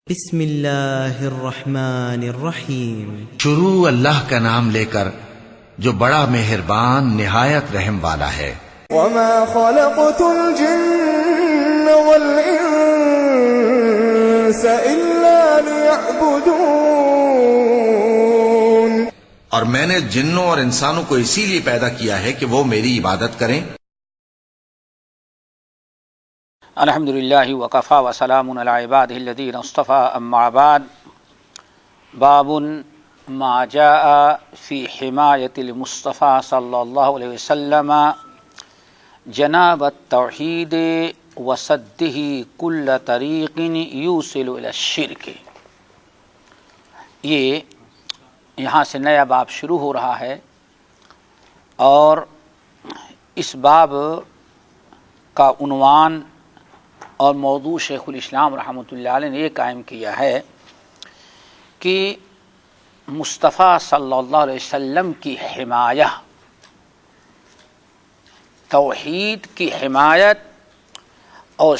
بسم اللہ الرحمن الرحیم۔ شروع اللہ کا نام لے کر جو بڑا مہربان نہایت رحم والا ہے۔ وما خلقت الجن والانس الا ليعبدون، اور میں نے جنوں اور انسانوں کو اسی لیے پیدا کیا ہے کہ وہ میری عبادت کریں۔ الحمد للہ وکفا وسلام علی عبادہ الذین اصطفى، اما بعد، باب ما جاء فی حمایت المصطفى صلی اللہ علیہ وسلم جناب التوحید وصدہ کل طریق یوصل الی الشرک۔ یہ یہاں سے نیا باب شروع ہو رہا ہے، اور اس باب کا عنوان اور موضوع شیخ الاسلام رحمۃ اللہ علیہ نے یہ قائم کیا ہے کہ مصطفیٰ صلی اللہ علیہ وسلم کی حمایہ، توحید کی حمایت اور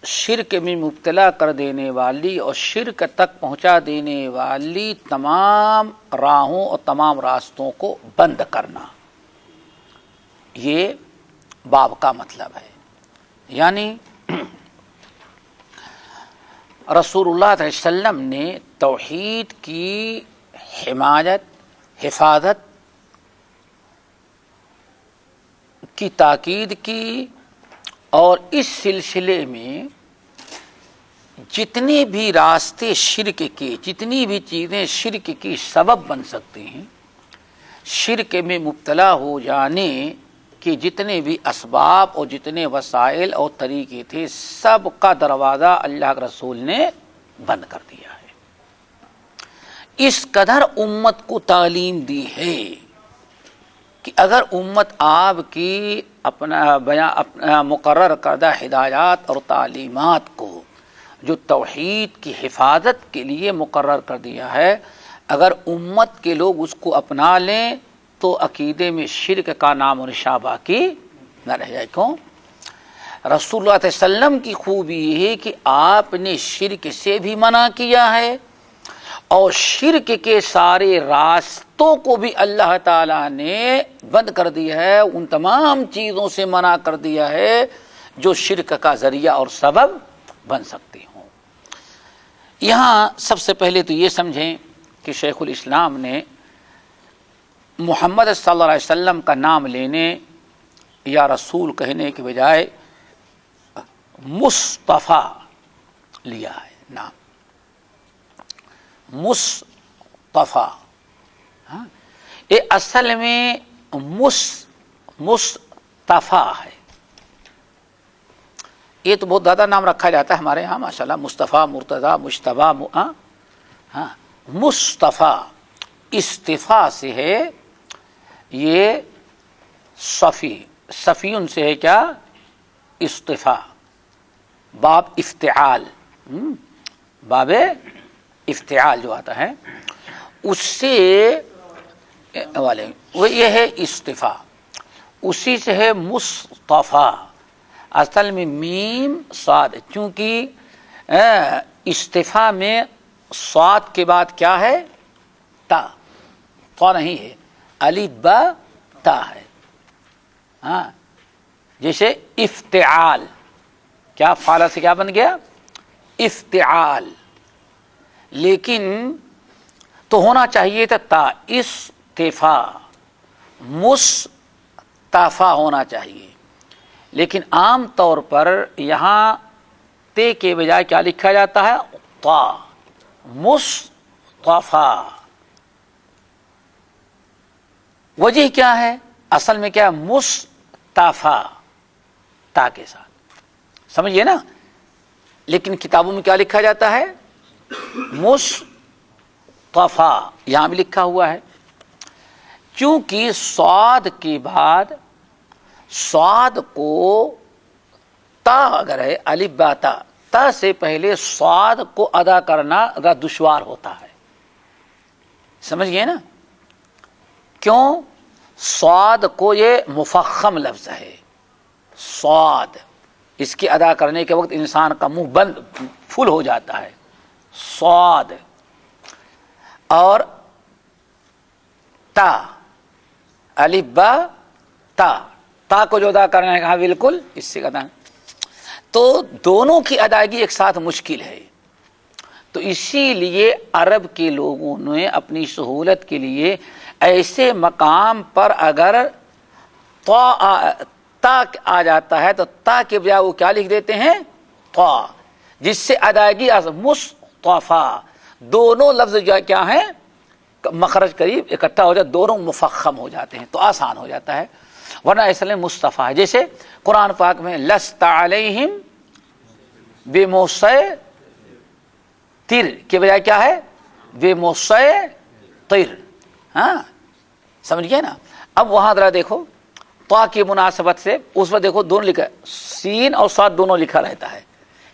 شرک میں مبتلا کر دینے والی اور شرک تک پہنچا دینے والی تمام راہوں اور تمام راستوں کو بند کرنا، یہ باب کا مطلب ہے۔ یعنی رسول اللہ صلی اللہ علیہ وسلم نے توحید کی حمایت، حفاظت کی تاکید کی، اور اس سلسلے میں جتنے بھی راستے شرک کے، جتنی بھی چیزیں شرک کی سبب بن سکتی ہیں، شرک میں مبتلا ہو جانے کہ جتنے بھی اسباب اور جتنے وسائل اور طریقے تھے، سب کا دروازہ اللہ کے رسول نے بند کر دیا ہے۔ اس قدر امت کو تعلیم دی ہے کہ اگر امت آپ کی اپنا مقرر کردہ ہدایات اور تعلیمات کو، جو توحید کی حفاظت کے لیے مقرر کر دیا ہے، اگر امت کے لوگ اس کو اپنا لیں تو عقیدے میں شرک کا نام و نشان باقی نہ رہ جائے۔ کیوں؟ رسول اللہ صلی اللہ علیہ وسلم کی خوبی یہ ہے کہ آپ نے شرک سے بھی منع کیا ہے، اور شرک کے سارے راستوں کو بھی اللہ تعالیٰ نے بند کر دیا ہے، ان تمام چیزوں سے منع کر دیا ہے جو شرک کا ذریعہ اور سبب بن سکتی ہوں۔ یہاں سب سے پہلے تو یہ سمجھیں کہ شیخ الاسلام نے محمد صلی اللہ علیہ وسلم کا نام لینے یا رسول کہنے کے بجائے مصطفیٰ لیا ہے نام، مصطفیٰ۔ یہ اصل میں مصطفیٰ ہے۔ یہ تو بہت زیادہ نام رکھا جاتا ہے ہمارے ہاں ماشاءاللہ، مصطفیٰ، مرتضیٰ، مجتبیٰ، مصطفیٰ استفاء سے ہے، یہ صفیون سے ہے کیا؟ استفاء، باب افتعال، باب افتعال جو آتا ہے اس سے والے وہ یہ ہے استفاء، اسی سے ہے مصطفیٰ۔ اصل میں میم صاد، چونکہ استفاء میں صاد کے بعد کیا ہے؟ تا نہیں ہے، الف با تا ہے۔ ہاں، جیسے افتعال، کیا فعل سے کیا بن گیا؟ افتعال، لیکن تو ہونا چاہیے تھا تا، استفاء، مصطفیٰ ہونا چاہیے، لیکن عام طور پر یہاں تے کے بجائے کیا لکھا جاتا ہے؟ تا، مصطفیٰ۔ وجہ کیا ہے؟ اصل میں کیا؟ مصطفیٰ، تا کے ساتھ، سمجھئے نا؟ لیکن کتابوں میں کیا لکھا جاتا ہے؟ مصطفیٰ، یہاں بھی لکھا ہوا ہے، کیونکہ صاد کے بعد صاد کو تا اگر ہے، الف با تا، تا سے پہلے صاد کو ادا کرنا اگر دشوار ہوتا ہے، سمجھ گئے نا؟ کیوں؟ صاد کو یہ مفخم لفظ ہے، صاد، اس کی ادا کرنے کے وقت انسان کا منہ بند فل ہو جاتا ہے، صاد اور تا، الف با تا کو جو ادا کرنا ہے کہا بالکل اس سے ادا، تو دونوں کی ادائیگی ایک ساتھ مشکل ہے. تو اسی لیے عرب کے لوگوں نے اپنی سہولت کے لیے ایسے مقام پر اگر تا آ جاتا ہے تو تا کے بجائے وہ کیا لکھ دیتے ہیں، طا، جس سے ادائیگی مصطفیٰ، دونوں لفظ جو ہے کیا ہیں، مخرج قریب اکٹھا ہو جاتا، دونوں مفخم ہو جاتے ہیں تو آسان ہو جاتا ہے. ورنہ اصل میں مصطفیٰ ہے، جیسے قرآن پاک میں لست علیہم بمسیطر کے بجائے کیا ہے، بمسیطر. ہاں سمجھ گئے نا. اب وہاں ذرا دیکھو طا کی مناسبت سے اس پر دیکھو دونوں لکھا ہے، سین اور صاد دونوں لکھا رہتا ہے،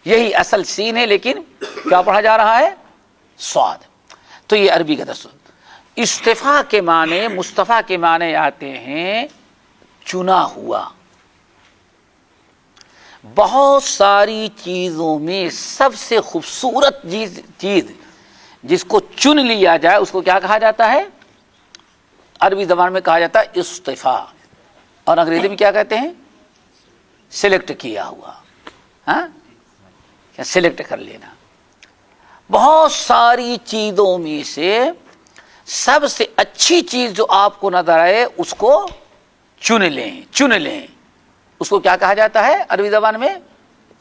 یہی اصل سین ہے لیکن کیا پڑھا جا رہا ہے، صاد. تو یہ عربی کا دستور. استفا کے معنی، مصطفیٰ کے معنی آتے ہیں چنا ہوا. بہت ساری چیزوں میں سب سے خوبصورت چیز جس کو چن لیا جائے اس کو کیا کہا جاتا ہے، عربی زبان میں کہا جاتا ہے استفا، اور انگریزی میں کیا کہتے ہیں، سلیکٹ کیا ہوا. ہاں سلیکٹ کر لینا. بہت ساری چیزوں میں سے سب سے اچھی چیز جو آپ کو نظر آئے اس کو چن لیں، اس کو کیا کہا جاتا ہے عربی زبان میں،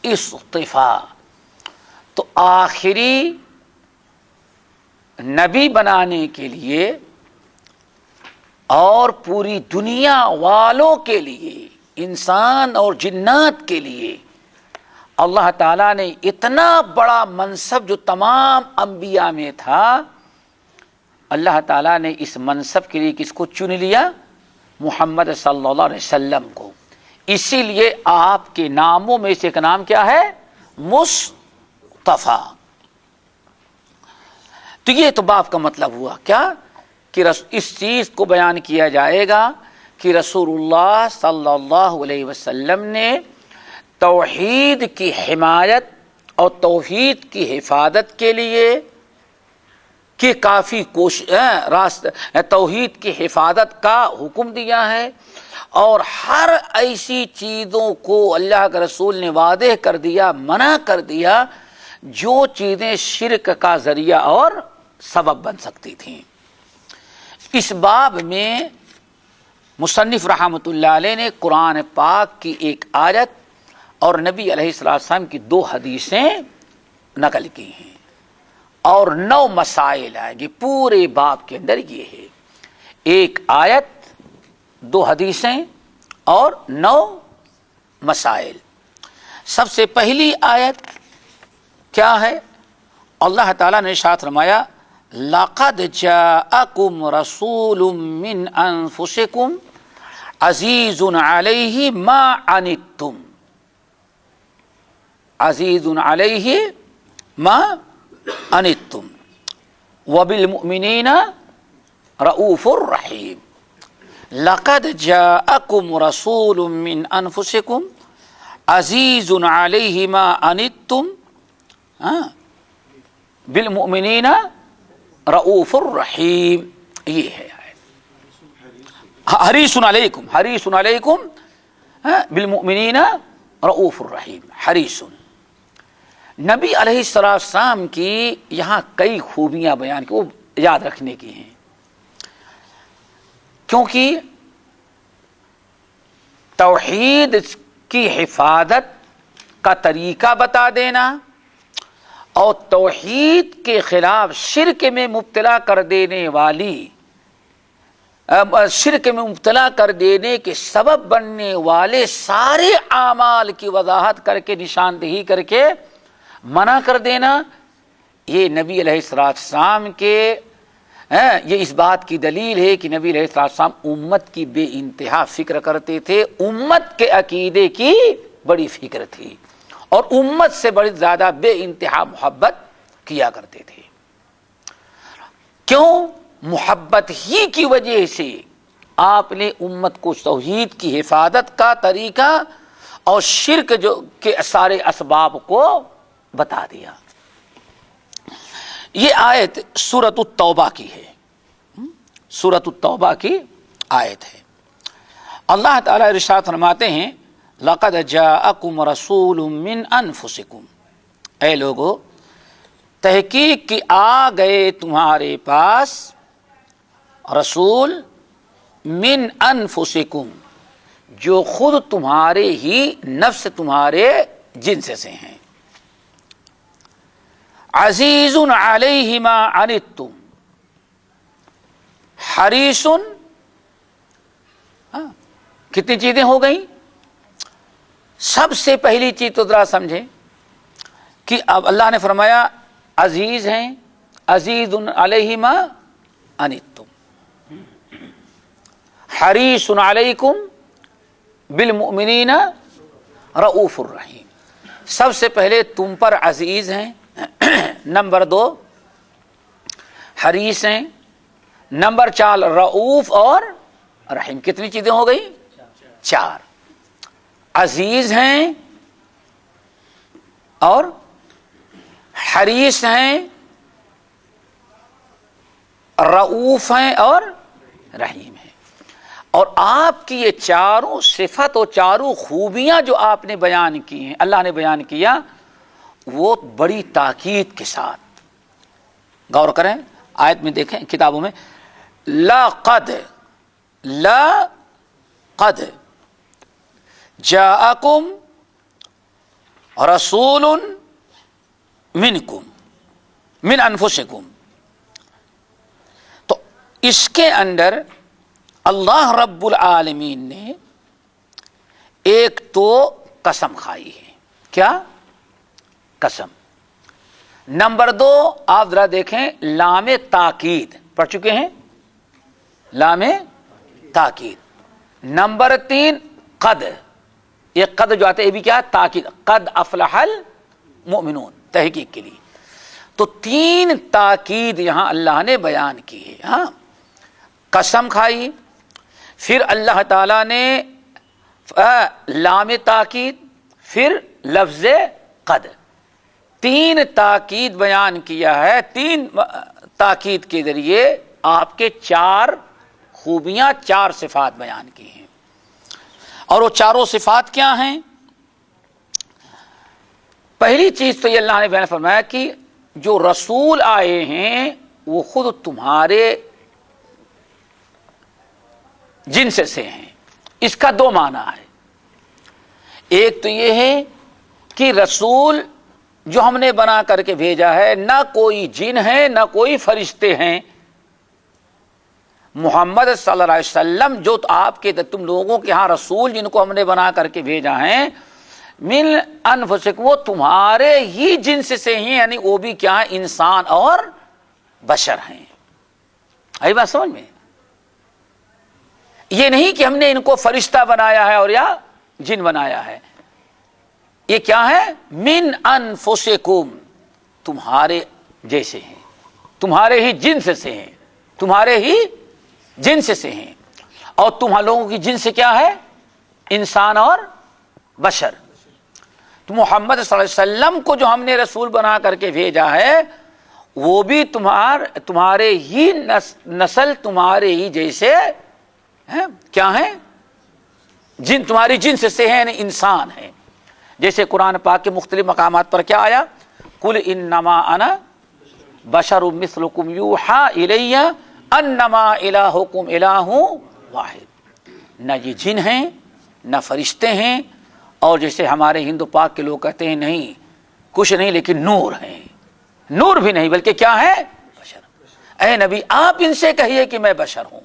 استفا. تو آخری نبی بنانے کے لیے اور پوری دنیا والوں کے لیے، انسان اور جنات کے لیے اللہ تعالیٰ نے اتنا بڑا منصب جو تمام انبیاء میں تھا، اللہ تعالیٰ نے اس منصب کے لیے کس کو چن لیا، محمد صلی اللہ علیہ وسلم کو. اسی لیے آپ کے ناموں میں سے ایک نام کیا ہے، مصطفیٰ. تو یہ تو باب کا مطلب ہوا کیا کہ اس چیز کو بیان کیا جائے گا کہ رسول اللہ صلی اللہ علیہ وسلم نے توحید کی حمایت اور توحید کی حفاظت کے لیے کہ کافی توحید کی حفاظت کا حکم دیا ہے، اور ہر ایسی چیزوں کو اللہ کے رسول نے واضح کر دیا، منع کر دیا جو چیزیں شرک کا ذریعہ اور سبب بن سکتی تھیں. اس باب میں مصنف رحمۃ اللہ علیہ نے قرآن پاک کی ایک آیت اور نبی علیہ السلام کی 2 حدیثیں نقل کی ہیں، اور 9 مسائل آئیں گے پورے باب کے اندر. یہ ہے ایک آیت، 2 حدیثیں اور 9 مسائل. سب سے پہلی آیت کیا ہے، اللہ تعالیٰ نے ارشاد فرمایا لَقَدْ جَاءَكُمْ رَسُولٌ مِّنْ أَنفُسِكُمْ عَزِيزٌ عَلَيْهِ مَا عَنِتُّمْ، عَزِيزٌ عَلَيْهِ مَا عَنِتُّمْ وَبِالْمُؤْمِنِينَ رَءُوفٌ رَحِيمٌ. لَقَدْ جَاءَكُمْ رَسُولٌ مِّنْ أَنفُسِكُمْ عَزِيزٌ عَلَيْهِ مَا عَنِتُّمْ بِالْمُؤْمِنِينَ رؤوف الرحیم. یہ ہے حریص علیکم، حریص علیکم بالمؤمنین رؤوف الرحیم. حریص. نبی علیہ السلام کی یہاں کئی خوبیاں بیان کی، وہ یاد رکھنے کی ہیں، کیونکہ توحید کی حفاظت کا طریقہ بتا دینا اور توحید کے خلاف شرک میں مبتلا کر دینے والی، شرک میں مبتلا کر دینے کے سبب بننے والے سارے اعمال کی وضاحت کر کے، نشاندہی کر کے منع کر دینا، یہ نبی علیہ السلام کے یہ اس بات کی دلیل ہے کہ نبی علیہ السلام امت کی بے انتہا فکر کرتے تھے، امت کے عقیدے کی بڑی فکر تھی، اور امت سے بڑی زیادہ بے انتہا محبت کیا کرتے تھے. کیوں؟ محبت ہی کی وجہ سے آپ نے امت کو توحید کی حفاظت کا طریقہ اور شرک جو کے سارے اسباب کو بتا دیا۔ یہ آیت سورۃ التوبہ کی ہے، سورۃ التوبہ کی آیت ہے۔ اللہ تعالیٰ ارشاد فرماتے ہیں لَقَدْ جَاءَكُمْ رَسُولٌ مِّنْ أَنفُسِكُمْ، اے لوگو تحقیق کہ آ گئے تمہارے پاس رسول من انفسکم، جو خود تمہارے ہی نفس تمہارے جنس سے ہیں، عزیز علیہ ما عنتم حریص، کتنی چیزیں ہو گئیں؟ سب سے پہلی چیز تو ذرا سمجھیں کہ اب اللہ نے فرمایا عزیز ہیں، عزیز علیہ ما عنتم، حریص علیکم بالمؤمنین رؤوف الرحیم۔ سب سے پہلے تم پر عزیز ہیں، نمبر 2 حریص ہیں، نمبر 4 رؤوف اور رحیم۔ کتنی چیزیں ہو گئی؟ 4۔ عزیز ہیں اور حریص ہیں، رؤوف ہیں اور رحیم ہیں۔ اور آپ کی یہ چاروں صفت اور چاروں خوبیاں جو آپ نے بیان کی ہیں، اللہ نے بیان کیا، وہ بڑی تاکید کے ساتھ غور کریں۔ آیت میں دیکھیں کتابوں میں، لَقَدْ جَاءَكُمْ رَسُولٌ منکم من انفسکم، تو اس کے اندر اللہ رب العالمین نے ایک تو قسم کھائی ہے۔ کیا قسم؟ نمبر 2 آپ ذرا دیکھیں لام تاکید پڑھ چکے ہیں، لام تاکید۔ نمبر 3 قد، یہ قد جو آتا ہے یہ بھی کیا؟ تاکید، قد افلح المؤمنون، تحقیق کے لیے۔ تو 3 تاکید یہاں اللہ نے بیان کی ہے۔ ہاں، قسم کھائی، پھر اللہ تعالی نے لام تاکید، پھر لفظ قد، 3 تاکید بیان کیا ہے۔ 3 تاکید کے ذریعے آپ کے 4 خوبیاں، 4 صفات بیان کی ہیں۔ اور وہ چاروں صفات کیا ہیں؟ پہلی چیز تو یہ اللہ نے بیان فرمایا کہ جو رسول آئے ہیں وہ خود تمہارے جنس سے ہیں۔ اس کا 2 معنی ہے۔ ایک تو یہ ہے کہ رسول جو ہم نے بنا کر کے بھیجا ہے، نہ کوئی جن ہے نہ کوئی فرشتے ہیں۔ محمد صلی اللہ علیہ وسلم جو آپ کے تم لوگوں کے ہاں رسول جن کو ہم نے بنا کر کے بھیجا ہے، من انفسکم، وہ تمہارے ہی جنس سے ہیں، یعنی وہ بھی کیا ہے؟ انسان اور بشر ہیں۔ آئی بات سمجھ میں؟ یہ نہیں کہ ہم نے ان کو فرشتہ بنایا ہے اور یا جن بنایا ہے۔ یہ کیا ہے؟ من انفسکم، تمہارے جیسے ہیں، تمہارے ہی جنس سے ہیں، تمہارے ہی جنس سے ہیں۔ اور تم لوگوں کی جنس کیا ہے؟ انسان اور بشر۔ تو محمد صلی اللہ علیہ وسلم کو جو ہم نے رسول بنا کر کے بھیجا ہے، وہ بھی تمہارے ہی نسل، تمہارے ہی جیسے ہیں۔ کیا ہیں؟ جن، تمہاری جنس سے ہیں، یعنی انسان ہیں۔ جیسے قرآن پاک کے مختلف مقامات پر کیا آیا؟ قل انما انا بشر مثلکم یوحی الی انما الہکم الہ واحد۔ نہ یہ جن ہیں نہ فرشتے ہیں، اور جیسے ہمارے ہندو پاک کے لوگ کہتے ہیں نہیں کچھ نہیں لیکن نور ہیں، نور بھی نہیں بلکہ کیا ہے؟ بشر۔ اے نبی آپ ان سے کہیے کہ میں بشر ہوں،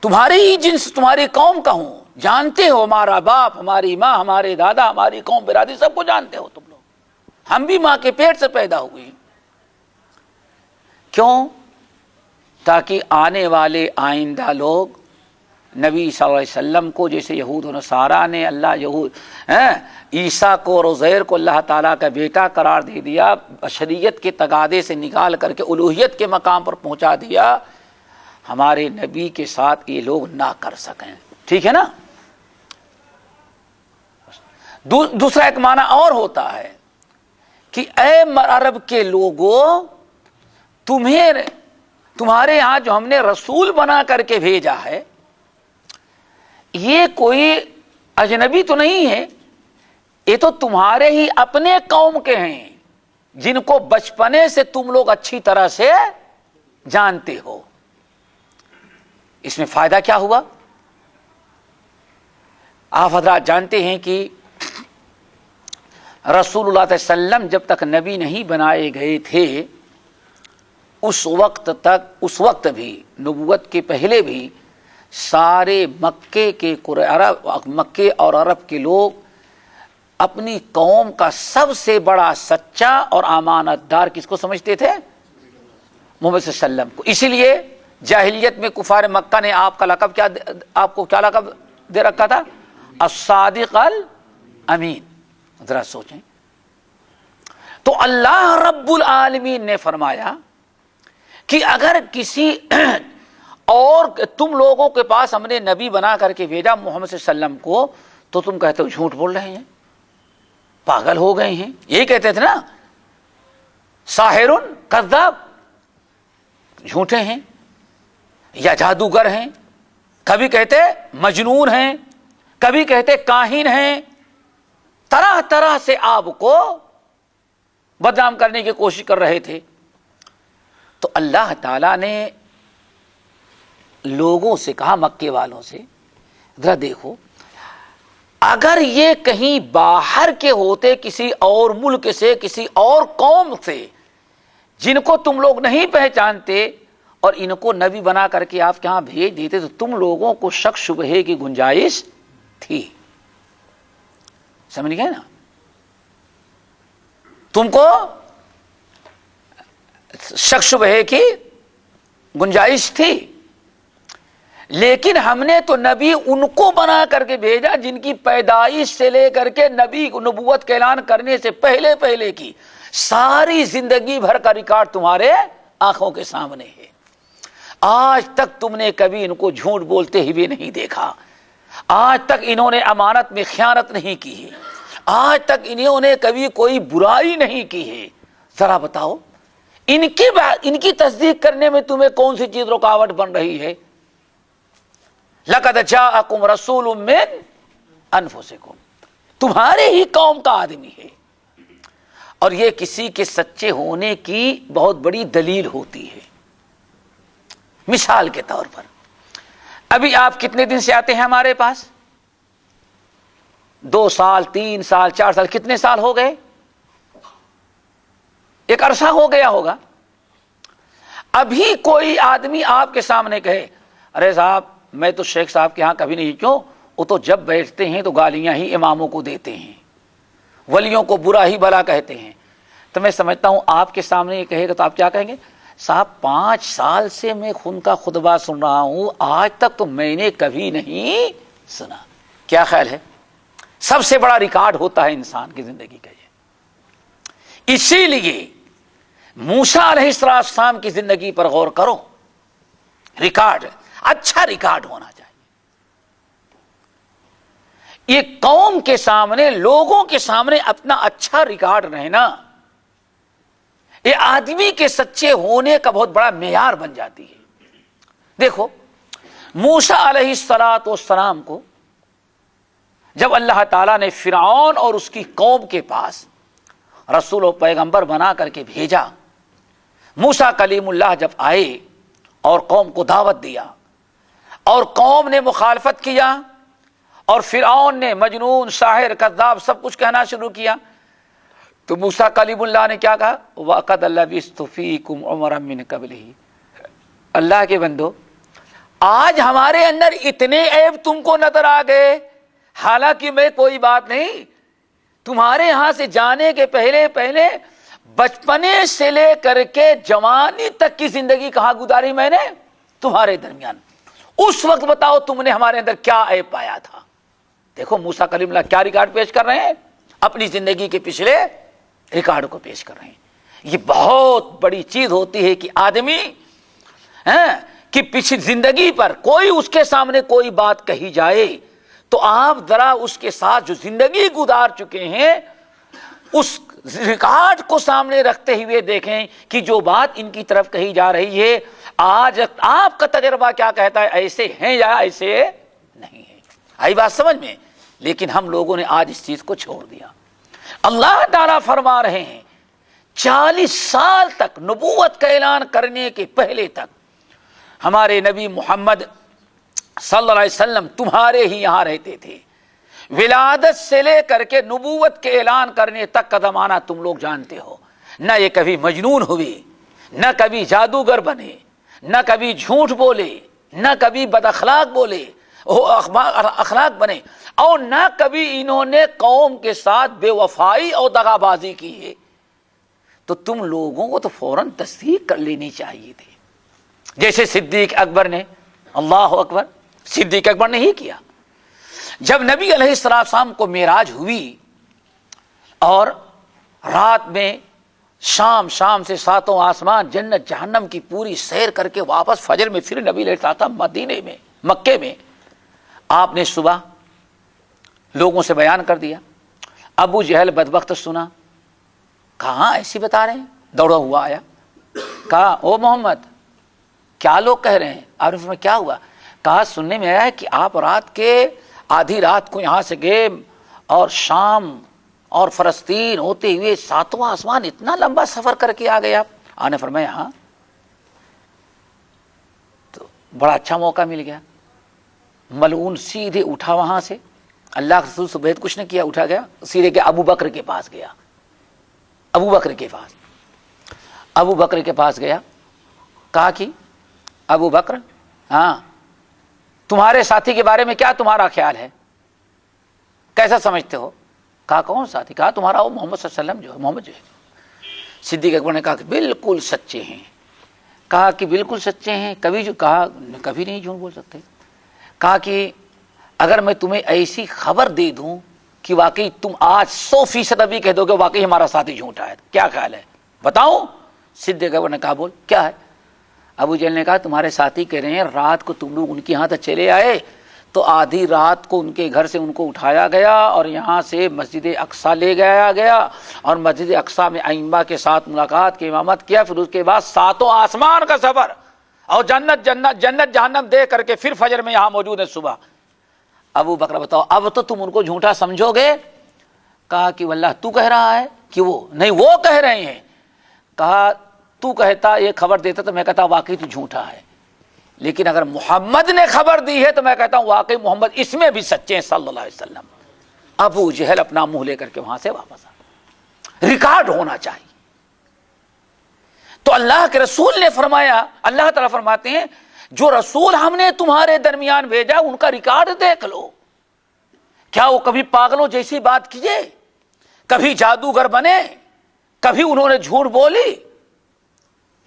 تمہاری ہی جنس، تمہاری قوم کا ہوں، جانتے ہو ہمارا باپ، ہماری ماں، ہمارے دادا، ہماری قوم برادری سب کو جانتے ہو تم لوگ، ہم بھی ماں کے پیٹ سے پیدا ہوئے۔ کیوں؟ تاکہ آنے والے آئندہ لوگ نبی صلی اللہ علیہ وسلم کو، جیسے یہود و نصارہ نے عیسیٰ کو اور عزیر کو اللہ تعالیٰ کا بیٹا قرار دے دیا، بشریت کے تقاضے سے نکال کر کے الوہیت کے مقام پر پہنچا دیا، ہمارے نبی کے ساتھ یہ لوگ نہ کر سکیں۔ ٹھیک ہے نا؟ دوسرا ایک معنی اور ہوتا ہے کہ اے عرب کے لوگوں، تمہارے یہاں جو ہم نے رسول بنا کر کے بھیجا ہے، یہ کوئی اجنبی تو نہیں ہے، یہ تو تمہارے ہی اپنے قوم کے ہیں جن کو بچپنے سے تم لوگ اچھی طرح سے جانتے ہو۔ اس میں فائدہ کیا ہوا؟ آپ حضرات جانتے ہیں کہ رسول اللہ صلی اللہ علیہ وسلم جب تک نبی نہیں بنائے گئے تھے، اس وقت بھی، نبوت کے پہلے بھی، سارے مکے اور عرب کے لوگ اپنی قوم کا سب سے بڑا سچا اور امانت دار کس کو سمجھتے تھے؟ محمد صلی اللہ علیہ وسلم کو۔ اسی لیے جاہلیت میں کفار مکہ نے آپ کو کیا لقب دے رکھا تھا؟ الصادق الامین۔ ذرا سوچیں، تو اللہ رب العالمین نے فرمایا کہ اگر کسی اور تم لوگوں کے پاس ہم نے نبی بنا کر کے بھیجا محمد صلی اللہ علیہ وسلم کو، تو تم کہتے ہو جھوٹ بول رہے ہیں، پاگل ہو گئے ہیں، یہی کہتے تھے نا، ساحر کذاب، جھوٹے ہیں یا جادوگر ہیں، کبھی کہتے مجنون ہیں، کبھی کہتے کاہن ہیں، طرح طرح سے آپ کو بدنام کرنے کی کوشش کر رہے تھے۔ تو اللہ تعالی نے لوگوں سے کہا، مکے والوں سے، ذرا دیکھو، اگر یہ کہیں باہر کے ہوتے، کسی اور ملک سے، کسی اور قوم سے جن کو تم لوگ نہیں پہچانتے، اور ان کو نبی بنا کر کے آپ کے ہاں بھیج دیتے، تو تم لوگوں کو شک شبہے کی گنجائش تھی۔ سمجھ گئے نا؟ تم کو شک شبہے کی گنجائش تھی، لیکن ہم نے تو نبی ان کو بنا کر کے بھیجا جن کی پیدائش سے لے کر کے نبی نبوت کا اعلان کرنے سے پہلے کی ساری زندگی بھر کا ریکارڈ تمہارے آنکھوں کے سامنے ہے۔ آج تک تم نے کبھی ان کو جھوٹ بولتے ہوئے نہیں دیکھا، آج تک انہوں نے امانت میں خیانت نہیں کی ہے، آج تک انہوں نے کبھی کوئی برائی نہیں کی ہے۔ ذرا بتاؤ، ان کی تصدیق کرنے میں تمہیں کون سی چیز رکاوٹ بن رہی ہے؟ لَقَدْ جَاءَكُمْ رَسُولٌ مِّنْ أَنفُسِكُمْ، تمہارے ہی قوم کا آدمی ہے، اور یہ کسی کے سچے ہونے کی بہت بڑی دلیل ہوتی ہے۔ مثال کے طور پر، ابھی آپ کتنے دن سے آتے ہیں ہمارے پاس؟ 2 سال، 3 سال، 4 سال، کتنے سال ہو گئے؟ ایک عرصہ ہو گیا ہوگا۔ ابھی کوئی آدمی آپ کے سامنے کہے، ارے صاحب میں تو شیخ صاحب کے ہاں کبھی نہیں، کیوں؟ وہ تو جب بیٹھتے ہیں تو گالیاں ہی اماموں کو دیتے ہیں، ولیوں کو برا ہی بھلا کہتے ہیں، تو میں سمجھتا ہوں آپ کے سامنے یہ کہے گا تو آپ کیا کہیں گے؟ صاحب 5 سال سے میں خون کا خطبہ سن رہا ہوں، آج تک تو میں نے کبھی نہیں سنا۔ کیا خیال ہے؟ سب سے بڑا ریکارڈ ہوتا ہے انسان کی زندگی کا یہ۔ اسی لیے موسیٰ علیہ السلام کی زندگی پر غور کرو، ریکارڈ، اچھا ریکارڈ ہونا چاہیے۔ یہ قوم کے سامنے، لوگوں کے سامنے اپنا اچھا ریکارڈ رہنا، یہ آدمی کے سچے ہونے کا بہت بڑا معیار بن جاتی ہے۔ دیکھو، موسیٰ علیہ السلام کو جب اللہ تعالیٰ نے فرعون اور اس کی قوم کے پاس رسول و پیغمبر بنا کر کے بھیجا، موسیٰ کلیم اللہ جب آئے اور قوم کو دعوت دیا، اور قوم نے مخالفت کیا، اور فرعون نے مجنون، ساحر، کذاب سب کچھ کہنا شروع کیا، تو موسیٰ کلیم اللہ نے کیا کہا؟ وَقَدْ لَبِثْتُ فِيكُمْ عُمَرًا مِّن قَبْلِهِ، اللہ کے بندو، آج ہمارے اندر اتنے عیب تم کو نظر آ گئے، حالانکہ میں کوئی بات نہیں، تمہارے ہاں سے جانے کے پہلے بچپنے سے لے کر کے جوانی تک کی زندگی کہاں گزاری میں نے؟ تمہارے درمیان۔ اس وقت بتاؤ تم نے ہمارے اندر کیا عیب پایا تھا؟ دیکھو موسیٰ کلیم اللہ کیا ریکارڈ پیش کر رہے ہیں، اپنی زندگی کے پچھلے ریکارڈ کو پیش کر رہے ہیں۔ یہ بہت بڑی چیز ہوتی ہے کہ آدمی کہ پچھلی زندگی پر کوئی اس کے سامنے کوئی بات کہی جائے تو آپ ذرا اس کے ساتھ جو زندگی گزار چکے ہیں اس ریکارڈ کو سامنے رکھتے ہوئے دیکھیں کہ جو بات ان کی طرف کہی جا رہی ہے آج آپ کا تجربہ کیا کہتا ہے، ایسے ہیں یا ایسے نہیں ہے؟ آئی بات سمجھ میں؟ لیکن ہم لوگوں نے آج اس چیز کو چھوڑ دیا۔ اللہ تعالیٰ فرما رہے ہیں 40 سال تک نبوت کا اعلان کرنے کے پہلے تک ہمارے نبی محمد صلی اللہ علیہ وسلم تمہارے ہی یہاں رہتے تھے، ولادت سے لے کر کے نبوت کے اعلان کرنے تک کا زمانہ تم لوگ جانتے ہو۔ نہ یہ کبھی مجنون ہوئے، نہ کبھی جادوگر بنے، نہ کبھی جھوٹ بولے، نہ کبھی بد اخلاق بولے اخلاق بنے، اور نہ کبھی انہوں نے قوم کے ساتھ بے وفائی اور دغا بازی کی ہے۔ تو تم لوگوں کو تو فوراً تصدیق کر لینی چاہیے تھی، جیسے صدیق اکبر نے۔ اللہ اکبر، صدیق اکبر نے ہی کیا۔ جب نبی علیہ السلام کو معراج ہوئی اور رات میں شام سے ساتوں آسمان جنت جہنم کی پوری سیر کر کے واپس فجر میں پھر نبی علیہ السلام مدینے میں مکے میں آپ نے صبح لوگوں سے بیان کر دیا۔ ابو جہل بدبخت سنا، کہاں ایسی بتا رہے ہیں، دوڑا ہوا آیا، کہا او محمد کیا لوگ کہہ رہے ہیں؟ آپ نے فرمایا کیا ہوا؟ کہا سننے میں آیا ہے کہ آپ رات کے آدھی رات کو یہاں سے گئے اور شام اور فلسطین ہوتے ہوئے ساتواں آسمان اتنا لمبا سفر کر کے آ گئے آپ۔ آپ نے فرمایا ہاں۔ تو بڑا اچھا موقع مل گیا، ملعون سیدھے اٹھا وہاں سے، اللہ کے رسول سے بہت کچھ نہیں کیا، اٹھا گیا سیدھے کہ ابو بکر کے پاس گیا۔ ابو بکر کے پاس گیا، کہا کہ ابو بکر ہاں تمہارے ساتھی کے بارے میں کیا تمہارا خیال ہے، کیسا سمجھتے ہو؟ کہا کون ساتھی؟ کہا تمہارا وہ محمد صلی اللہ علیہ وسلم جو ہے، محمد جو ہے۔ صدیق اکبر نے کہا کہ بالکل سچے ہیں۔ کہا کہ بالکل سچے ہیں، کبھی نہیں جھوٹ بول سکتے۔ کہا کہ اگر میں تمہیں ایسی خبر دے دوں کہ واقعی تم آج 100% ابھی کہہ دو کہ واقعی ہمارا ساتھی جھوٹا ہے، کیا خیال ہے بتاؤں؟ صدیق اکبر نے کہا بول کیا ہے؟ ابو جہل نے کہا تمہارے ساتھی کہہ رہے ہیں رات کو تم لوگ ان کے یہاں تک چلے آئے تو آدھی رات کو ان کے گھر سے ان کو اٹھایا گیا اور یہاں سے مسجد اقصیٰ لے گیا اور مسجد اقصیٰ میں ائمہ کے ساتھ ملاقات کی امامت کیا، پھر اس کے بعد ساتوں آسمان کا سفر اور جنت جہنم دے کر کے پھر فجر میں یہاں موجود ہے صبح۔ ابو بکر بتاؤ اب تو تم ان کو جھوٹا سمجھو گے؟ کہا کہ واللہ تو کہہ رہا ہے کہ وہ نہیں، وہ کہہ رہے ہیں۔ کہا تو کہتا یہ خبر دیتا تو میں کہتا واقعی تو جھوٹا ہے، لیکن اگر محمد نے خبر دی ہے تو میں کہتا ہوں واقعی محمد اس میں بھی سچے ہیں صلی اللہ علیہ وسلم۔ ابو جہل اپنا منہ لے کر کے وہاں سے واپس آ، ریکارڈ ہونا چاہیے۔ تو اللہ کے رسول نے فرمایا، اللہ تعالیٰ فرماتے ہیں جو رسول ہم نے تمہارے درمیان بھیجا ان کا ریکارڈ دیکھ لو، کیا وہ کبھی پاگلوں جیسی بات کیے، کبھی جادوگر بنے، کبھی انہوں نے جھوٹ بولی؟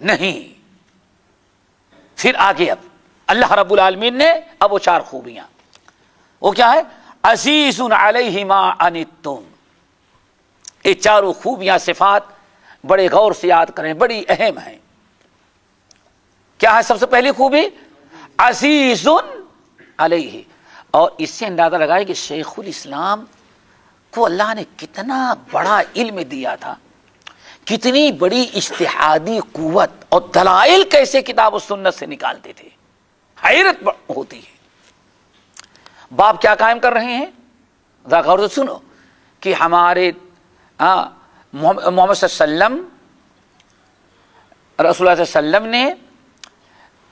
نہیں۔ پھر آگے اب اللہ رب العالمین نے اب وہ 4 خوبیاں، وہ کیا ہے؟ عزیز علیہ ما عنتم۔ یہ 4 خوبیاں صفات بڑے غور سے یاد کریں، بڑی اہم ہیں۔ کیا ہے سب سے پہلی خوبی؟ عزیز علیہ۔ اور اس سے اندازہ لگائے کہ شیخ الاسلام کو اللہ نے کتنا بڑا علم دیا تھا، کتنی بڑی اجتہادی قوت اور دلائل کیسے کتاب و سنت سے نکالتے تھے، حیرت ہوتی ہے۔ باپ کیا قائم کر رہے ہیں ذرا غور سے سنو کہ ہمارے محمد صلی اللہ علیہ وسلم، رسول اللہ صلی اللہ علیہ وسلم نے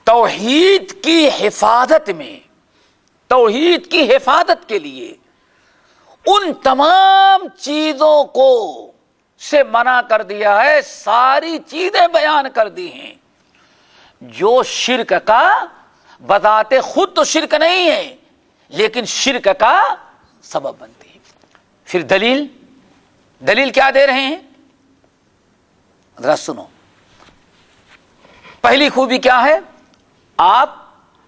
توحید کی حفاظت میں، توحید کی حفاظت کے لیے ان تمام چیزوں کو سے منع کر دیا ہے، ساری چیزیں بیان کر دی ہیں جو شرک کا بذات خود تو شرک نہیں ہے لیکن شرک کا سبب بنتی ہے۔ پھر دلیل کیا دے رہے ہیں ذرا سنو۔ پہلی خوبی کیا ہے؟ آپ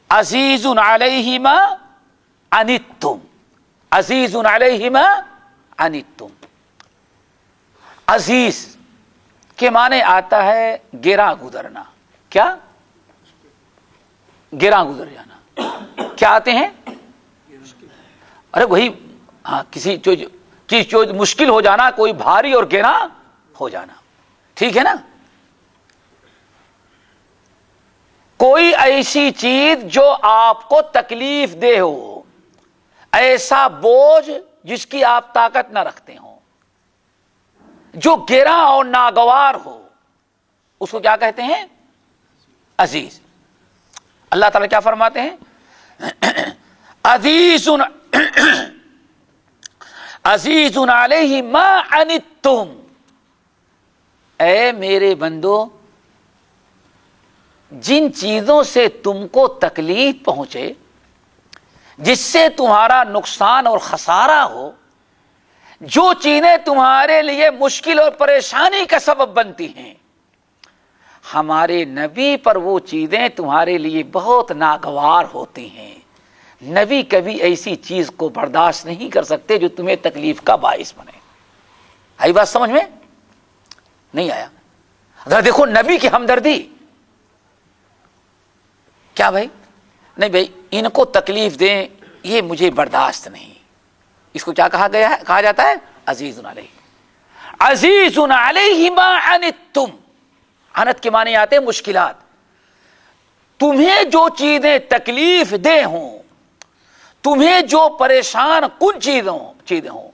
عزیز علیہ ما عنتم، عزیز علیہ ما عنتم۔ عزیز کے معنی آتا ہے گراں گزرنا۔ کیا؟ گراں گزر جانا۔ کیا آتے ہیں؟ ارے وہی کسی چیز جو مشکل ہو جانا، کوئی بھاری اور گہرا ہو جانا، ٹھیک ہے نا؟ کوئی ایسی چیز جو آپ کو تکلیف دہ ہو، ایسا بوجھ جس کی آپ طاقت نہ رکھتے ہو، جو گرا اور ناگوار ہو، اس کو کیا کہتے ہیں؟ عزیز۔ اللہ تعالیٰ کیا فرماتے ہیں؟ عزیز علیہ ما عنتم، اے میرے بندو جن چیزوں سے تم کو تکلیف پہنچے، جس سے تمہارا نقصان اور خسارہ ہو، جو چیزیں تمہارے لیے مشکل اور پریشانی کا سبب بنتی ہیں، ہمارے نبی پر وہ چیزیں تمہارے لیے بہت ناگوار ہوتی ہیں۔ نبی کبھی ایسی چیز کو برداشت نہیں کر سکتے جو تمہیں تکلیف کا باعث بنے۔ آئی بات سمجھ میں؟ نہیں آیا؟ ذرا دیکھو نبی کی ہمدردی کیا بھائی؟ نہیں بھائی ان کو تکلیف دیں یہ مجھے برداشت نہیں، اس کو کیا کہا گیا ہے؟ کہا جاتا ہے عزیز علیہ، عزیز علیہ ما عنتم۔ عنت کے معنی آتے ہیں مشکلات۔ تمہیں جو چیزیں تکلیف دہ ہوں، تمہیں جو پریشان کن چیزیں ہوں،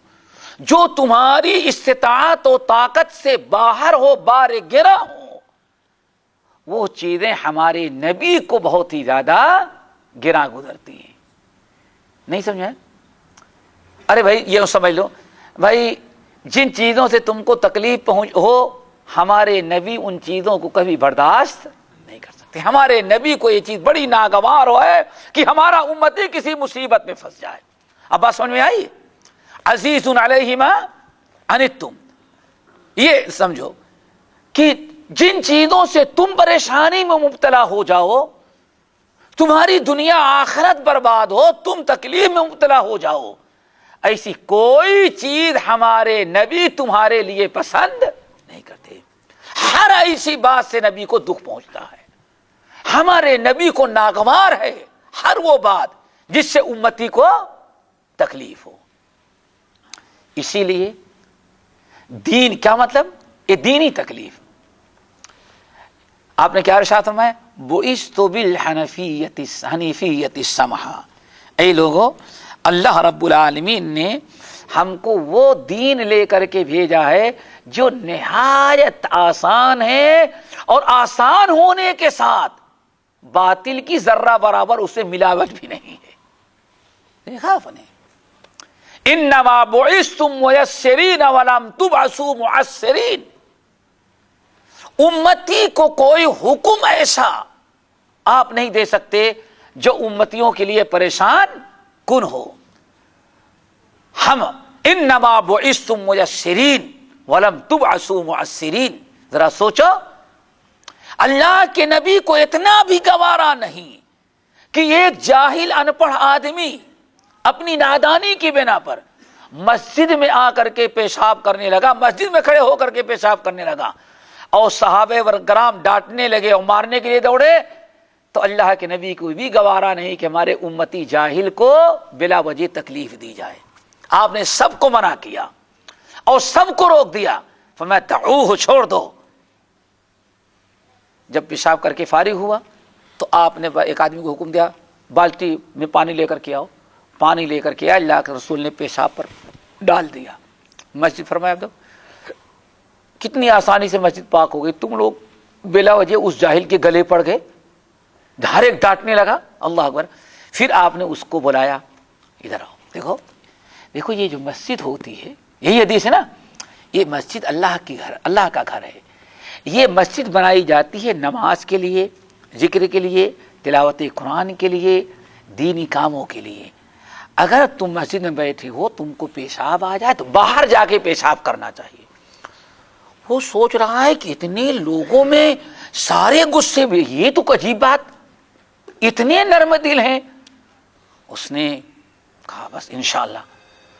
جو تمہاری استطاعت و طاقت سے باہر ہو، بار گرا ہو، وہ چیزیں ہمارے نبی کو بہت ہی زیادہ گرا گزرتی ہیں۔ نہیں سمجھا؟ ارے بھائی یہ سمجھ لو بھائی، جن چیزوں سے تم کو تکلیف پہنچ ہو، ہمارے نبی ان چیزوں کو کبھی برداشت نہیں کر سکتے۔ ہمارے نبی کو یہ چیز بڑی ناگوار ہو ہے کہ ہمارا امتی کسی مصیبت میں پھنس جائے۔ اب بات سمجھ میں آئی؟ عزیز علیہ ما عنتم، یہ سمجھو کہ جن چیزوں سے تم پریشانی میں مبتلا ہو جاؤ، تمہاری دنیا آخرت برباد ہو، تم تکلیف میں مبتلا ہو جاؤ، ایسی کوئی چیز ہمارے نبی تمہارے لیے پسند نہیں کرتے۔ ہر ایسی بات سے نبی کو دکھ پہنچتا ہے، ہمارے نبی کو ناگوار ہے ہر وہ بات جس سے امتی کو تکلیف ہو۔ اسی لیے دین کیا مطلب؟ یہ دینی تکلیف۔ آپ نے کیا ارشاد فرمایا؟ بُعِثْتُ بِالْحَنَفِيَّةِ حنیفیۃ السمحہ، اے لوگو اللہ رب العالمین نے ہم کو وہ دین لے کر کے بھیجا ہے جو نہایت آسان ہے، اور آسان ہونے کے ساتھ باطل کی ذرہ برابر اسے ملاوٹ بھی نہیں ہے۔ دیکھا آپ نے؟ انما بعثتم میسرین ولم تبعثوا معسرین، امتی کو کوئی حکم ایسا آپ نہیں دے سکتے جو امتیوں کے لیے پریشان کن ہو۔ ہم انما بعثتم میسرین ولم تبعثوا معسرین، ذرا سوچو اللہ کے نبی کو اتنا بھی گوارا نہیں کہ ایک جاہل ان پڑھ آدمی اپنی نادانی کی بنا پر مسجد میں آ کر کے پیشاب کرنے لگا، مسجد میں کھڑے ہو کر کے پیشاب کرنے لگا، اور صحابہ کرام ڈانٹنے لگے اور مارنے کے لیے دوڑے، تو اللہ کے نبی کو بھی گوارا نہیں کہ ہمارے امتی جاہل کو بلا وجہ تکلیف دی جائے۔ آپ نے سب کو منع کیا اور سب کو روک دیا، فرمایا دعوہ، چھوڑ دو۔ جب پیشاب کر کے فارغ ہوا تو آپ نے ایک آدمی کو حکم دیا بالٹی میں پانی لے کر کے آؤ۔ پانی لے کر کے اللہ کے رسول نے پیشاب پر ڈال دیا، مسجد فرمایا اب کتنی آسانی سے مسجد پاک ہو گئی، تم لوگ بلا وجہ اس جاہل کے گلے پڑ گئے، ہر ایک ڈانٹنے لگا۔ اللہ اکبر۔ پھر آپ نے اس کو بلایا، ادھر آؤ، دیکھو دیکھو یہ جو مسجد ہوتی ہے، یہی حدیث ہے نا، یہ مسجد اللہ کا گھر ہے۔ یہ مسجد بنائی جاتی ہے نماز کے لیے، ذکر کے لیے، تلاوت قرآن کے لیے، دینی کاموں کے لیے۔ اگر تم مسجد میں بیٹھے ہو، تم کو پیشاب آ جائے تو باہر جا کے پیشاب کرنا چاہیے۔ وہ سوچ رہا ہے کہ اتنے لوگوں میں سارے غصے میں، یہ تو عجیب بات، اتنے نرم دل ہیں۔ اس نے کہا بس انشاءاللہ،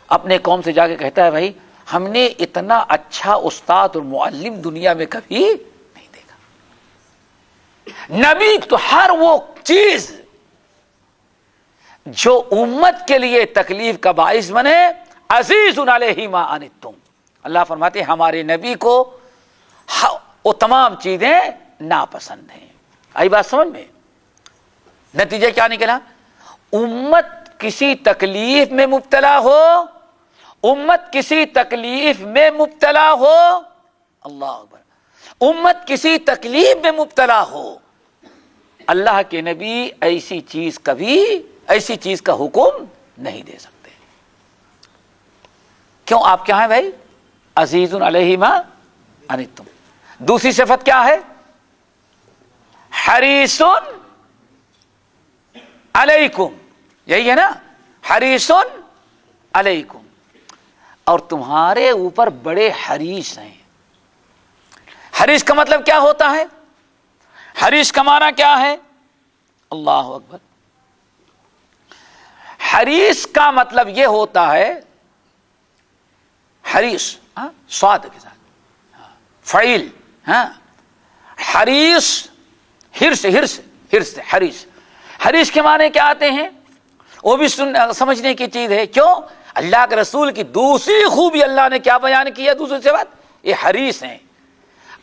اپنے قوم سے جا کے کہتا ہے بھائی ہم نے اتنا اچھا استاد اور معلم دنیا میں کبھی نہیں دیکھا۔ نبی تو ہر وہ چیز جو امت کے لیے تکلیف کا باعث بنے، عزیز علیہ ما عنتم، اللہ فرماتے ہیں ہمارے نبی کو وہ تمام چیزیں ناپسند ہیں۔ آئی بات سمجھ میں؟ نتیجہ کیا نکلا؟ امت کسی تکلیف میں مبتلا ہو، امت کسی تکلیف میں مبتلا ہو، اللہ اکبر، امت کسی تکلیف میں مبتلا ہو، اللہ کے نبی ایسی چیز کبھی، ایسی چیز کا حکم نہیں دے سکتے۔ کیوں؟ آپ کیا ہیں بھائی؟ عزیز علیہ ما عنتم۔ دوسری صفت کیا ہے؟ حریص علیکم، یہی ہے نا، حریص علیکم، اور تمہارے اوپر بڑے حریص ہیں۔ حریص کا مطلب کیا ہوتا ہے؟ حریص کا معنی کیا ہے؟ اللہ اکبر، حریص کا مطلب یہ ہوتا ہے، حریص صاد کے ساتھ فعیل، حریص، ہرس، ہرس، ہرس، حریص، حریص کے معنی کیا آتے ہیں؟ وہ بھی سمجھنے کی چیز ہے۔ کیوں؟ اللہ کے رسول کی دوسری خوبی اللہ نے کیا بیان کی ہے؟ دوسری سے بات یہ حریص ہیں،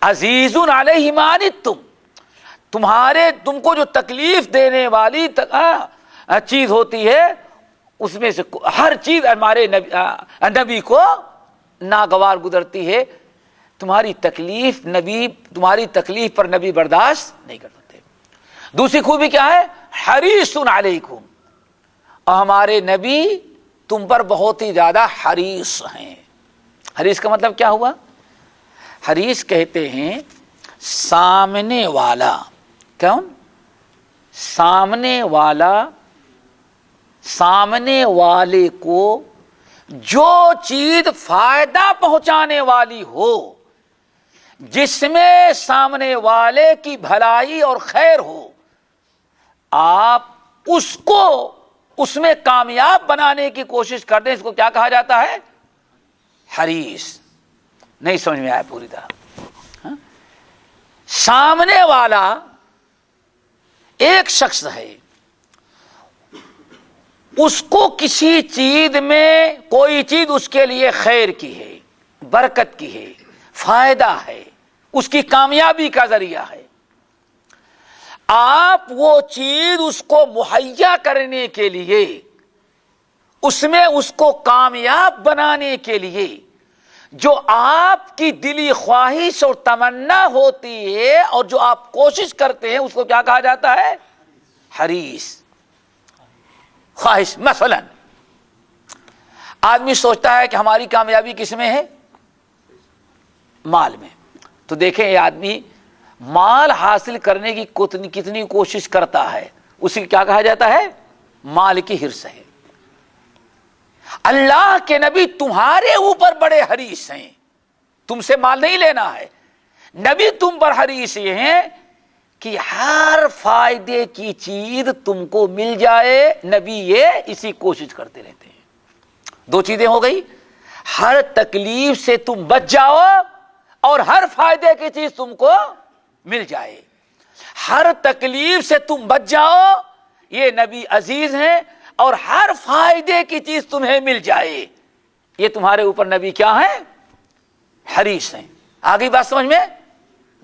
عزیز علیہ ما عنتم، تم کو جو تکلیف دینے والی چیز ہوتی ہے اس میں سے ہر چیز ہمارے نبی کو ناگوار گزرتی ہے، تمہاری تکلیف پر نبی برداشت نہیں کر سکتے۔ دوسری خوبی کیا ہے؟ حریص علیکم، اور ہمارے نبی تم پر بہت ہی زیادہ حریص ہیں۔ حریص کا مطلب کیا ہوا؟ حریص کہتے ہیں سامنے والا، کون؟ سامنے والا، سامنے والے کو جو چیز فائدہ پہنچانے والی ہو، جس میں سامنے والے کی بھلائی اور خیر ہو، آپ اس کو اس میں کامیاب بنانے کی کوشش کرتے ہیں، اس کو کیا کہا جاتا ہے؟ حریص۔ نہیں سمجھ میں آیا پوری طرح؟ سامنے والا ایک شخص ہے، اس کو کسی چیز میں کوئی چیز اس کے لیے خیر کی ہے، برکت کی ہے، فائدہ ہے، اس کی کامیابی کا ذریعہ ہے، آپ وہ چیز اس کو مہیا کرنے کے لیے، اس میں اس کو کامیاب بنانے کے لیے جو آپ کی دلی خواہش اور تمنا ہوتی ہے اور جو آپ کوشش کرتے ہیں، اس کو کیا کہا جاتا ہے؟ حریص۔ خواہش، مثلا آدمی سوچتا ہے کہ ہماری کامیابی کس میں ہے؟ مال میں، تو دیکھیں یہ آدمی مال حاصل کرنے کی کتنی کوشش کرتا ہے، اسے کیا کہا جاتا ہے؟ مال کی ہرس ہے۔ اللہ کے نبی تمہارے اوپر بڑے حریص ہیں، تم سے مال نہیں لینا ہے، نبی تم پر حریص یہ ہیں کہ ہر فائدے کی چیز تم کو مل جائے، نبی یہ اسی کوشش کرتے رہتے ہیں۔ دو چیزیں ہو گئی، ہر تکلیف سے تم بچ جاؤ اور ہر فائدے کی چیز تم کو مل جائے۔ ہر تکلیف سے تم بچ جاؤ، یہ نبی عزیز ہیں، اور ہر فائدے کی چیز تمہیں مل جائے، یہ تمہارے اوپر نبی کیا ہے؟ حریص ہیں۔ آگے بات سمجھ میں؟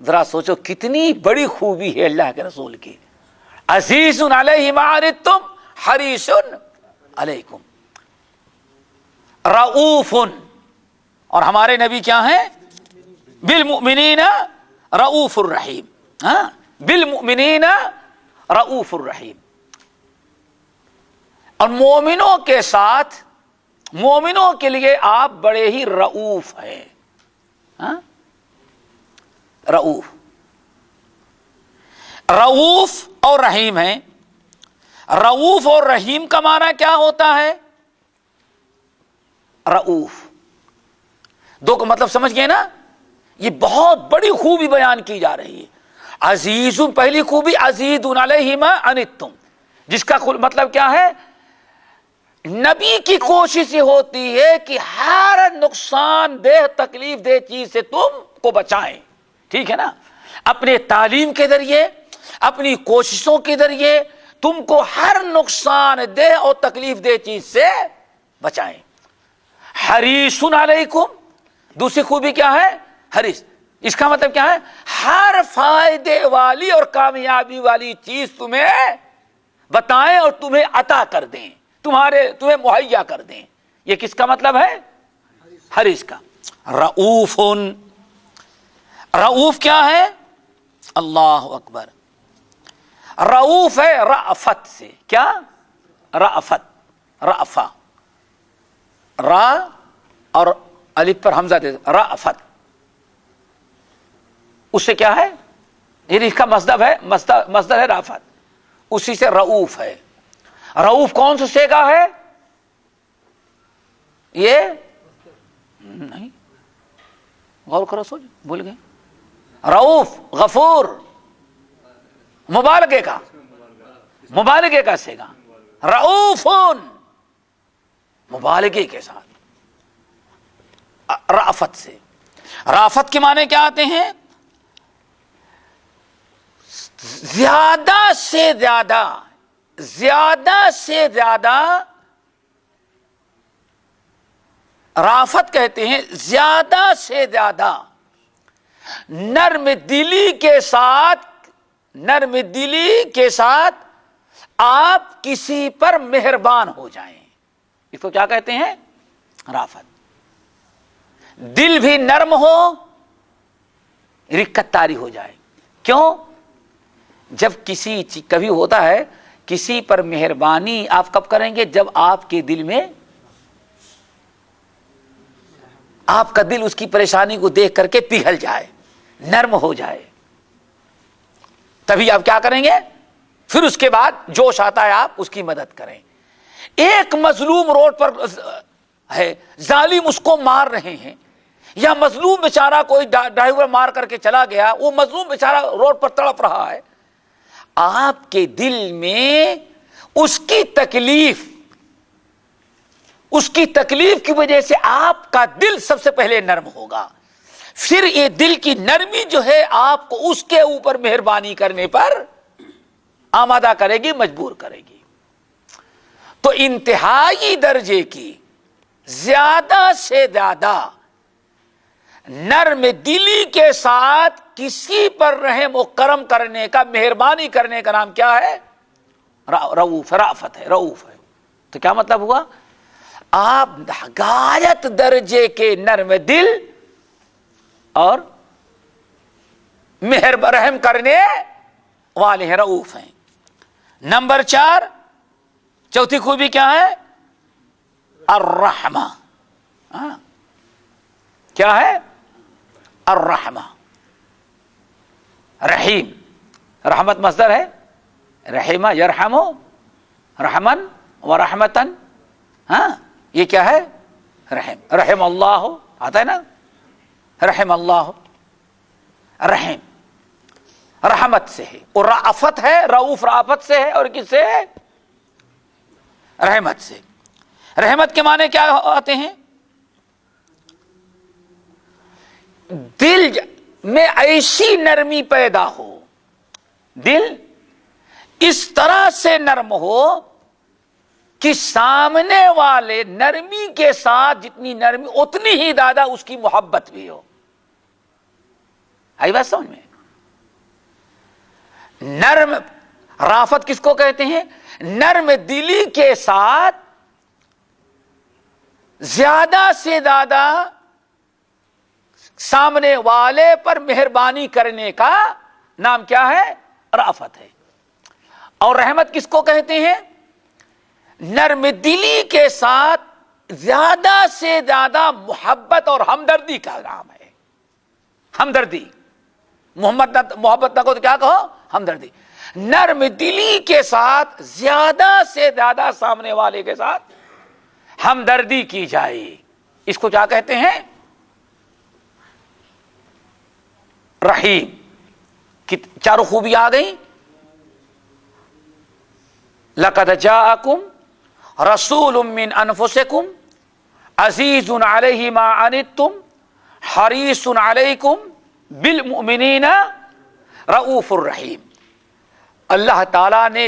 ذرا سوچو کتنی بڑی خوبی ہے اللہ کے رسول کی، عزیز علیہ ما عنتم حریص علیکم، رؤوف، اور ہمارے نبی کیا ہیں؟ بالمؤمنین رؤوف الرحیم، بالمؤمنین رؤوف الرحیم، اور مومنوں کے ساتھ، مومنوں کے لیے آپ بڑے ہی رؤوف ہیں۔ رؤوف، رؤوف اور رحیم ہیں۔ رؤوف اور رحیم کا معنی کیا ہوتا ہے؟ رؤوف دو کا مطلب سمجھ گئے نا؟ یہ بہت بڑی خوبی بیان کی جا رہی ہے۔ عزیز، پہلی خوبی عزیز علیہ ما عنتم، جس کا مطلب کیا ہے؟ نبی کی کوشش یہ ہوتی ہے کہ ہر نقصان دہ تکلیف دہ چیز سے تم کو بچائیں، ٹھیک ہے نا؟ اپنے تعلیم کے ذریعے، اپنی کوششوں کے ذریعے تم کو ہر نقصان دہ اور تکلیف دہ چیز سے بچائیں. حریص علیکم، دوسری خوبی کیا ہے؟ حریص. اس کا مطلب کیا ہے؟ ہر فائدے والی اور کامیابی والی چیز تمہیں بتائیں اور تمہیں عطا کر دیں، تمہیں مہیا کر دیں. یہ کس کا مطلب ہے؟ حریص کا. رؤوف، رؤوف کیا ہے؟ اللہ اکبر. رؤوف ہے رأفت سے. کیا؟ رأفت، رأفا، را اور الف پر حمزہ دے، رأفت. اس سے کیا ہے؟ یہ اس کا مصدر ہے، مصدر ہے رأفت، اسی سے رؤوف ہے. رؤوف کون سے صیغہ ہے؟ یہ نہیں، غور کرو، سوچ بھول گئے. رؤوف غفور، مبالغے کا صیغہ. رؤوف مبالغے کے ساتھ، رأفت سے. رأفت کے معنی کیا آتے ہیں؟ زیادہ سے زیادہ رافت کہتے ہیں زیادہ سے زیادہ نرم دلی کے ساتھ آپ کسی پر مہربان ہو جائیں. اس کو کیا کہتے ہیں؟ رافت. دل بھی نرم ہو، رقت طاری ہو جائے. کیوں؟ جب کبھی ہوتا ہے کسی پر مہربانی آپ کب کریں گے؟ جب آپ کے دل میں، آپ کا دل اس کی پریشانی کو دیکھ کر کے پگھل جائے، نرم ہو جائے، تبھی آپ کیا کریں گے؟ پھر اس کے بعد جوش آتا ہے آپ اس کی مدد کریں. ایک مظلوم روڈ پر ہے، ظالم اس کو مار رہے ہیں، یا مظلوم بیچارہ کوئی ڈرائیور مار کر کے چلا گیا، وہ مظلوم بیچارہ روڈ پر تڑپ رہا ہے، آپ کے دل میں اس کی تکلیف کی وجہ سے آپ کا دل سب سے پہلے نرم ہوگا. پھر یہ دل کی نرمی جو ہے آپ کو اس کے اوپر مہربانی کرنے پر آمادہ کرے گی، مجبور کرے گی. تو انتہائی درجے کی زیادہ سے زیادہ نرم دلی کے ساتھ کسی پر رحم و کرم کرنے کا، مہربانی کرنے کا نام کیا ہے؟ رؤوف، رأفت ہے، رؤوف ہے. تو کیا مطلب ہوا؟ آپ غایت درجے کے نرم دل اور رحم کرنے والے ہیں، رؤوف ہیں. نمبر 4، چوتھی خوبی کیا ہے؟ الرحمہ. کیا ہے؟ الرحمہ. رحیم، رحمت مصدر ہے، رحمہ یرحم، رحمن و رحمتن. یہ کیا ہے؟ رحم. رحم اللہ آتا ہے نا، رحم اللہ، رحم رحمت سے ہے، اور رأفت ہے، رؤوف رأفت سے ہے، اور کس سے ہے؟ رحمت سے. رحمت کے معنی کیا آتے ہیں؟ دل میں ایسی نرمی پیدا ہو، دل اس طرح سے نرم ہو کہ سامنے والے نرمی کے ساتھ جتنی نرمی اتنی ہی زیادہ اس کی محبت بھی ہو. آئی بات سمجھ میں؟ نرم رافت کس کو کہتے ہیں؟ نرم دلی کے ساتھ زیادہ سے زیادہ سامنے والے پر مہربانی کرنے کا نام کیا ہے؟ رافت ہے. اور رحمت کس کو کہتے ہیں؟ نرم دلی کے ساتھ زیادہ سے زیادہ محبت اور ہمدردی کا نام ہے. ہمدردی، محبت نہ کو تو کیا کہو؟ ہمدردی. نرم دلی کے ساتھ زیادہ سے زیادہ سامنے والے کے ساتھ ہمدردی کی جائے، اس کو کیا کہتے ہیں؟ رحیم. چاروں خوبی آ گئی. لقد جاءکم رسول من انفسکم عزیز علیہ ما عنتم حریص علیکم بالمؤمنین رؤوف الرحیم. اللہ تعالیٰ نے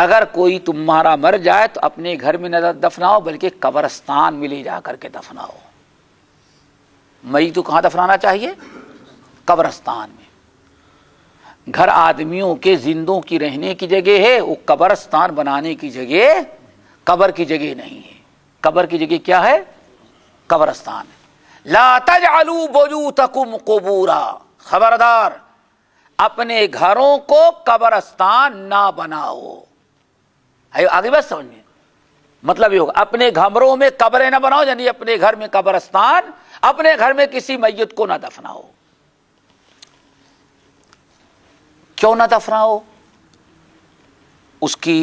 اگر کوئی تمہارا مر جائے تو اپنے گھر میں نہ دفناؤ بلکہ قبرستان میں لے جا کر کے دفناؤ. میت کو کہاں دفنانا چاہیے؟ قبرستان میں. گھر آدمیوں کے زندوں کی رہنے کی جگہ ہے، وہ قبرستان بنانے کی جگہ قبر کی جگہ نہیں ہے. قبر کی جگہ کیا ہے؟ قبرستان. لا تجعلوا بیوتکم قبورا، خبردار اپنے گھروں کو قبرستان نہ بناؤ. آگے بات سمجھ میں مطلب یہ ہوگا اپنے گھروں میں قبریں نہ بناؤ، یعنی اپنے گھر میں قبرستان، اپنے گھر میں کسی میت کو نہ دفناؤ. کیوں نہ دفناؤ؟ اس کی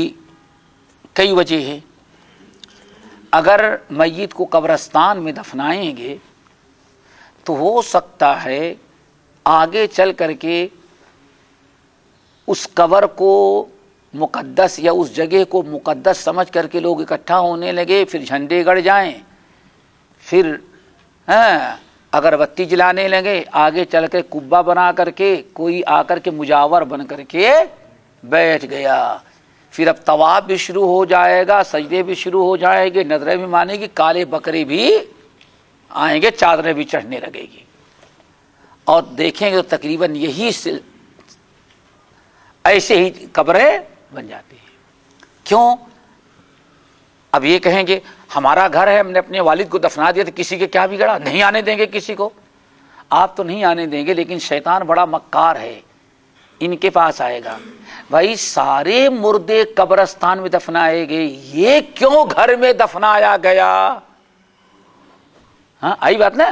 کئی وجہ ہے. اگر میت کو قبرستان میں دفنائیں گے تو ہو سکتا ہے آگے چل کر کے اس قبر کو مقدس یا اس جگہ کو مقدس سمجھ کر کے لوگ اکٹھا ہونے لگے، پھر جھنڈے گڑ جائیں، پھر اگربتی جلانے لگے، آگے چل کے قبہ بنا کر کے کوئی آ کر کے مجاور بن کر کے بیٹھ گیا. پھر اب طواف بھی شروع ہو جائے گا، سجدے بھی شروع ہو جائیں گے، نظریں بھی مانے گی، کالے بکرے بھی آئیں گے، چادریں بھی چڑھنے لگے گی. اور دیکھیں گے تو تقریباً یہی ایسے ہی قبریں بن جاتی ہیں. کیوں؟ اب یہ کہیں گے ہمارا گھر ہے، ہم نے اپنے والد کو دفنا دیا تو کسی کے کیا بگڑا؟ نہیں آنے دیں گے کسی کو. آپ تو نہیں آنے دیں گے، لیکن شیطان بڑا مکار ہے، ان کے پاس آئے گا. بھائی سارے مردے قبرستان میں دفنائے گئے، یہ کیوں گھر میں دفنایا گیا؟ ہاں آئی بات نا.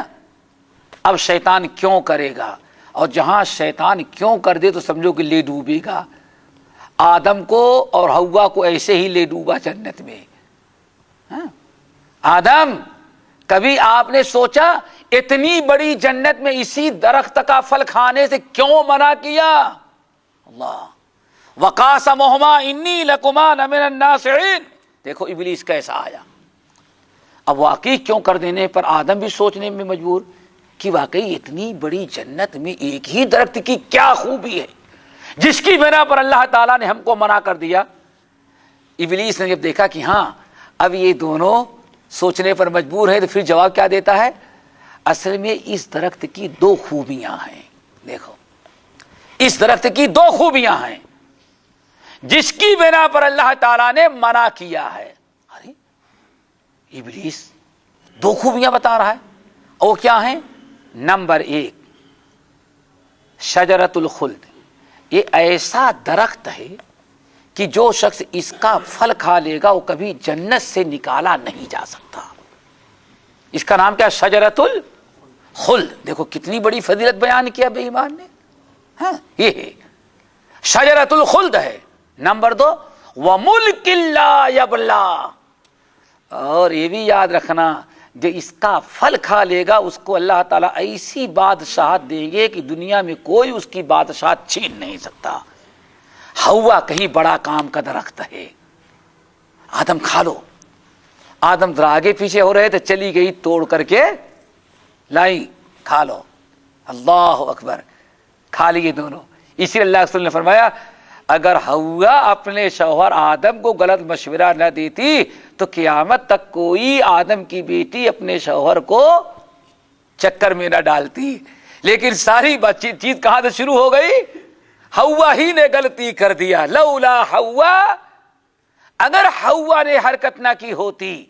اب شیطان کیوں کرے گا؟ اور جہاں شیطان کیوں کر دے تو سمجھو کہ لے ڈوبے گا. آدم کو اور حوا کو ایسے ہی لے ڈوبا جنت میں. آدم کبھی آپ نے سوچا اتنی بڑی جنت میں اسی درخت کا پھل کھانے سے کیوں منع کیا؟ اللہ وقاسمہما انی لکما لمن الناصحین. دیکھو ابلیس کیسا آیا. اب واقعی کیوں کر دینے پر آدم بھی سوچنے میں مجبور کہ واقعی اتنی بڑی جنت میں ایک ہی درخت کی کیا خوبی ہے جس کی بنا پر اللہ تعالیٰ نے ہم کو منع کر دیا. ابلیس نے جب دیکھا کہ ہاں اب یہ دونوں سوچنے پر مجبور ہیں تو پھر جواب کیا دیتا ہے؟ اصل میں اس درخت کی دو خوبیاں ہیں. دیکھو اس درخت کی دو خوبیاں ہیں جس کی بنا پر اللہ تعالیٰ نے منع کیا ہے. ارے ابلیس دو خوبیاں بتا رہا ہے، اور کیا ہیں؟ نمبر 1 شجرۃ الخلد. یہ ایسا درخت ہے کہ جو شخص اس کا پھل کھا لے گا وہ کبھی جنت سے نکالا نہیں جا سکتا. اس کا نام کیا؟ شجرۃ الخلد. دیکھو کتنی بڑی فضیلت بیان کیا بے ایمان نے. ہاں یہ ہے شجرۃ الخلد ہے. نمبر 2 وملک لا یبلا. اور یہ بھی یاد رکھنا جو اس کا پھل کھا لے گا اس کو اللہ تعالیٰ ایسی بادشاہت دیں گے کہ دنیا میں کوئی اس کی بادشاہت چھین نہیں سکتا. ہوا کہیں بڑا کام کا درخت ہے. آدم کھا لو. آدم ذرا آگے پیچھے ہو رہے تو چلی گئی توڑ کر کے لائی، کھا لو. اللہ اکبر، کھا لیے دونوں. اسی اللہ رسول نے فرمایا اگر ہوا اپنے شوہر آدم کو غلط مشورہ نہ دیتی تو قیامت تک کوئی آدم کی بیٹی اپنے شوہر کو چکر میں نہ ڈالتی. لیکن ساری بات چیز کہاں سے شروع ہو گئی؟ ہوا ہی نے غلطی کر دیا. لولا ہوا، اگر ہوا نے حرکت نہ کی ہوتی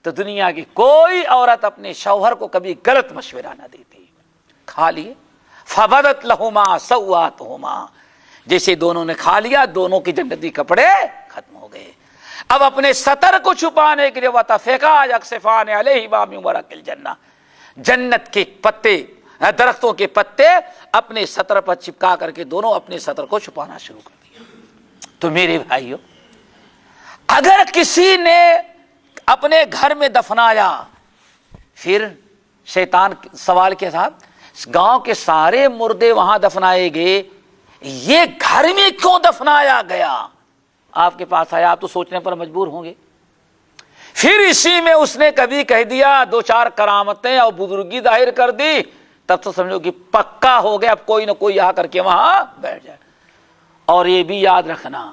تو دنیا کی کوئی عورت اپنے شوہر کو کبھی غلط مشورہ نہ دیتی. کھا لیے. فبدت لہما سوآتہما. جیسے دونوں نے کھا لیا دونوں کے جنتی کپڑے ختم ہو گئے. اب اپنے سطر کو چھپانے کے لیے وَتَفِقَا يَقْصِفَانِ عَلَيْهِمَا مِن وَرَقِ الْجَنَّةِ. جنت کے پتے، درختوں کے پتے اپنے سطر پر چپکا کر کے دونوں اپنے سطر کو چھپانا شروع کر دیا. تو میرے بھائیو اگر کسی نے اپنے گھر میں دفنایا، پھر شیطان سوال کے ساتھ گاؤں کے سارے مردے وہاں دفنائے گئے، یہ گھر میں کیوں دفنایا گیا؟ آپ کے پاس آیا، آپ تو سوچنے پر مجبور ہوں گے. پھر اسی میں اس نے کبھی کہہ دیا 2-4 کرامتیں اور بزرگی ظاہر کر دی، تب تو سمجھو کہ پکا ہو گیا اب کوئی نہ کوئی آ کر کے وہاں بیٹھ جائے. اور یہ بھی یاد رکھنا